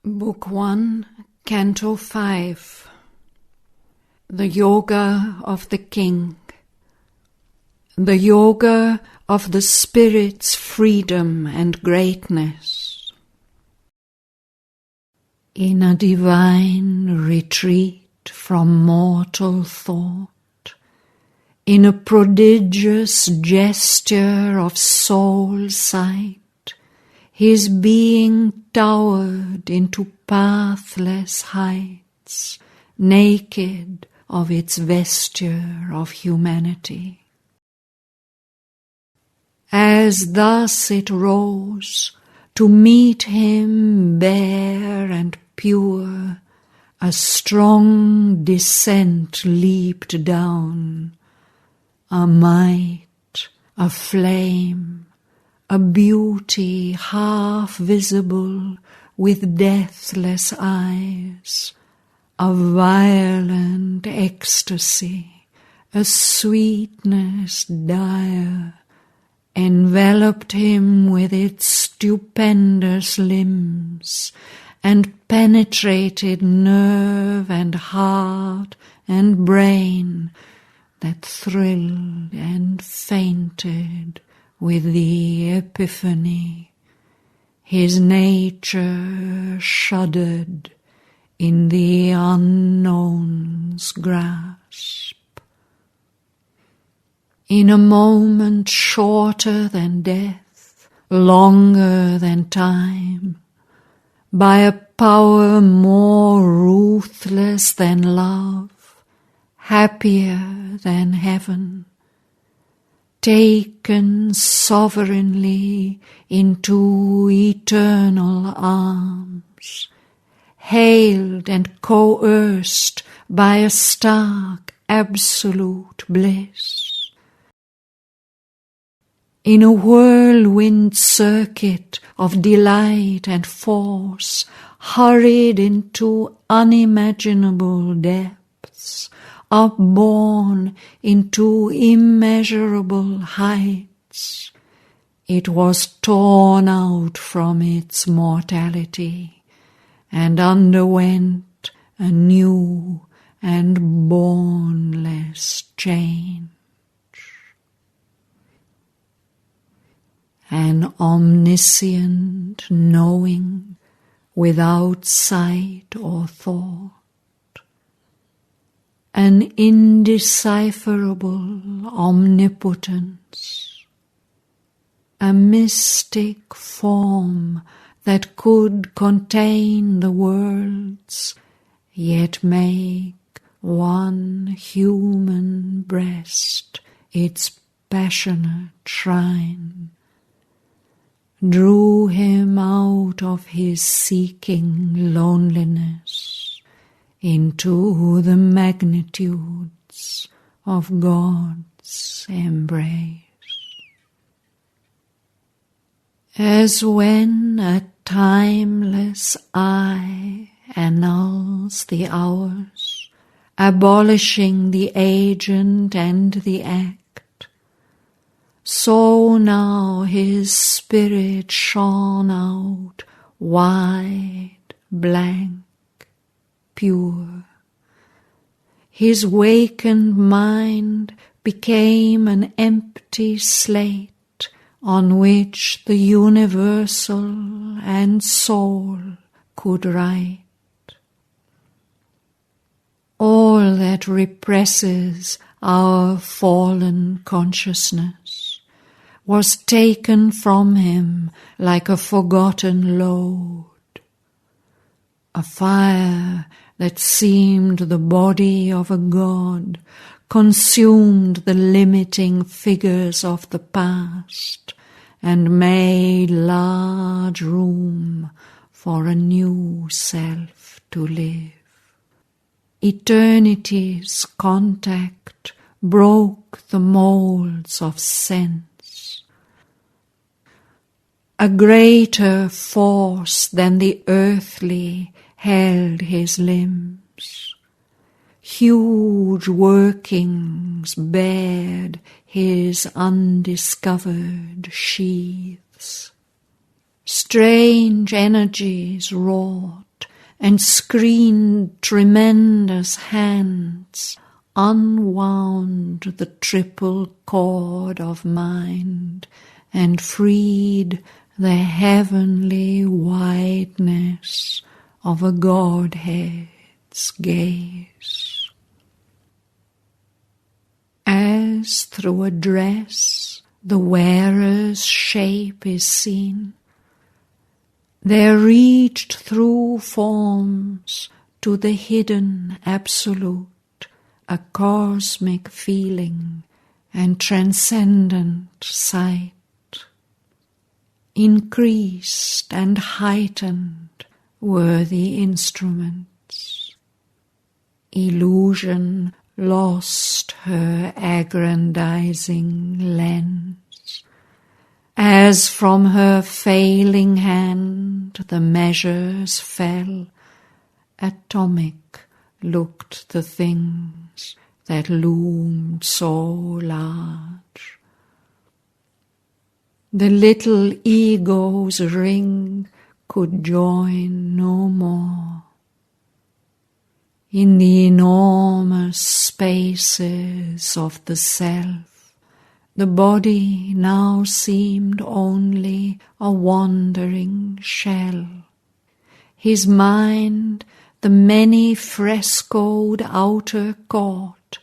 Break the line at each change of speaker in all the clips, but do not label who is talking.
Book 1, Canto 5. The Yoga of the King. The Yoga of the Spirit's freedom and greatness. In a divine retreat from mortal thought, in a prodigious gesture of soul sight, his being towered into pathless heights, naked of its vesture of humanity. As thus it rose, to meet him bare and pure, a strong descent leaped down, a might, a flame, a beauty half visible with deathless eyes, a violent ecstasy, a sweetness dire, enveloped him with its stupendous limbs, and penetrated nerve and heart and brain, that thrilled and fainted with the epiphany. His nature shuddered in the unknown's grasp. In a moment shorter than death, longer than time, by a power more ruthless than love, happier than heaven, taken sovereignly into eternal arms, hailed and coerced by a stark absolute bliss. In a whirlwind circuit of delight and force, hurried into unimaginable depths, upborne into immeasurable heights, it was torn out from its mortality and underwent a new and bournless change. An omniscient knowing without sight or thought, an indecipherable omnipotence, a mystic form that could contain the worlds, yet make one human breast its passionate shrine, drew him out of his seeking loneliness into the magnitudes of God's embrace. As when a timeless eye annuls the hours, abolishing the agent and the act, so now his spirit shone out wide, blank, pure. His wakened mind became an empty slate on which the universal and soul could write. All that represses our fallen consciousness was taken from him like a forgotten load. A fire that seemed the body of a god consumed the limiting figures of the past and made large room for a new self to live. Eternity's contact broke the molds of sense. A greater force than the earthly held his limbs. Huge workings bared his undiscovered sheaths. Strange energies wrought and screened tremendous hands unwound the triple cord of mind and freed the heavenly wideness of a Godhead's gaze. As through a dress the wearer's shape is seen, there reached through forms to the hidden absolute a cosmic feeling and transcendent sight. Increased and heightened were the instruments. Illusion lost her aggrandizing lens, as from her failing hand the measures fell. Atomic looked the things that loomed so large. The little ego's ring could join no more. In the enormous spaces of the self, the body now seemed only a wandering shell. His mind, the many frescoed outer court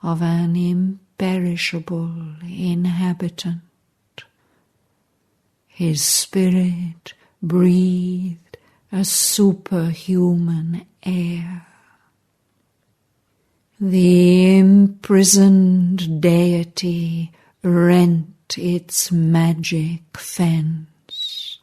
of an imperishable inhabitant. His spirit breathed a superhuman air. The imprisoned deity rent its magic fence.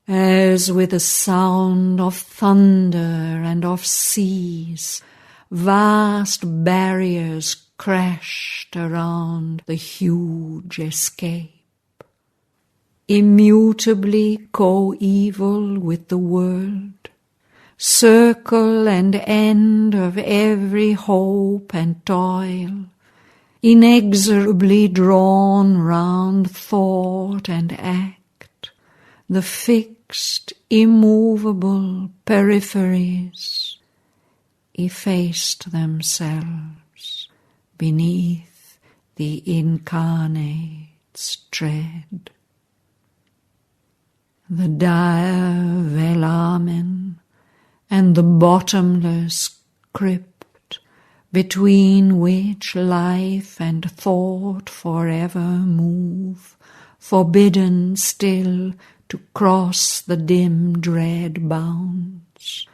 As with a sound of thunder and of seas, vast barriers crashed around the huge escape. Immutably coeval with the world, circle and end of every hope and toil, inexorably drawn round thought and act, the fixed, immovable peripheries effaced themselves beneath the incarnate's tread. The dire velamen and the bottomless crypt between which life and thought forever move, forbidden still to cross the dim dread bounds.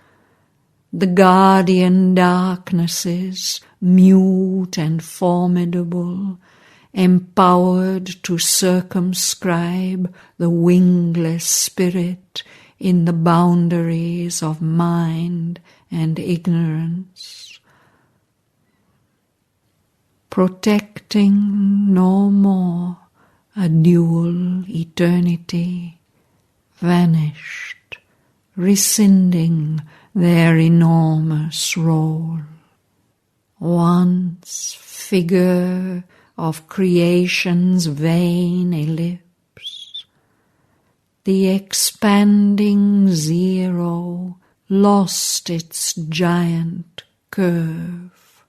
The guardian darknesses, mute and formidable, empowered to circumscribe the wingless spirit in the boundaries of mind and ignorance, protecting no more a dual eternity, vanished, rescinding their enormous role. Once figure of creation's vain ellipse, the expanding zero lost its giant curve.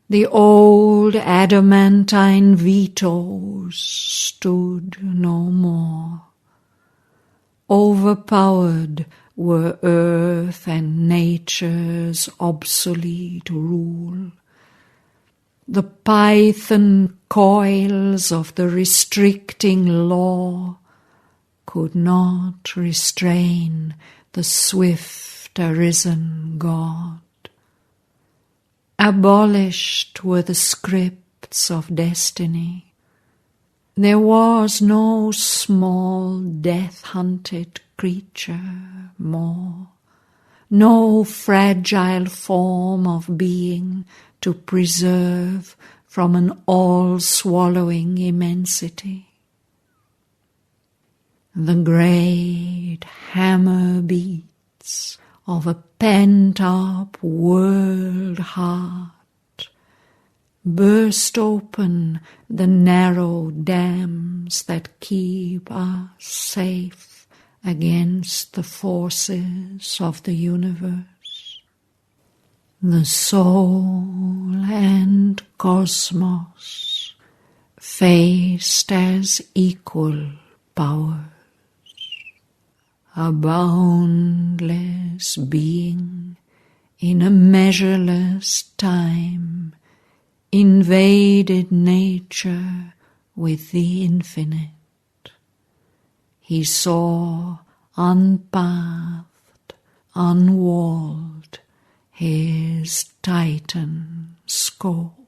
The old adamantine vetoes stood no more. Overpowered were earth and nature's obsolete rule. The python coils of the restricting law could not restrain the swift arisen God. Abolished were the scripts of destiny. There was no small death-hunted creature more, no fragile form of being to preserve from an all-swallowing immensity. The great hammer beats of a pent-up world heart burst open the narrow dams that keep us safe against the forces of the universe. The soul and cosmos faced as equal powers. A boundless being in a measureless time invaded nature with the infinite. He saw unpathed, unwalled his Titan scope.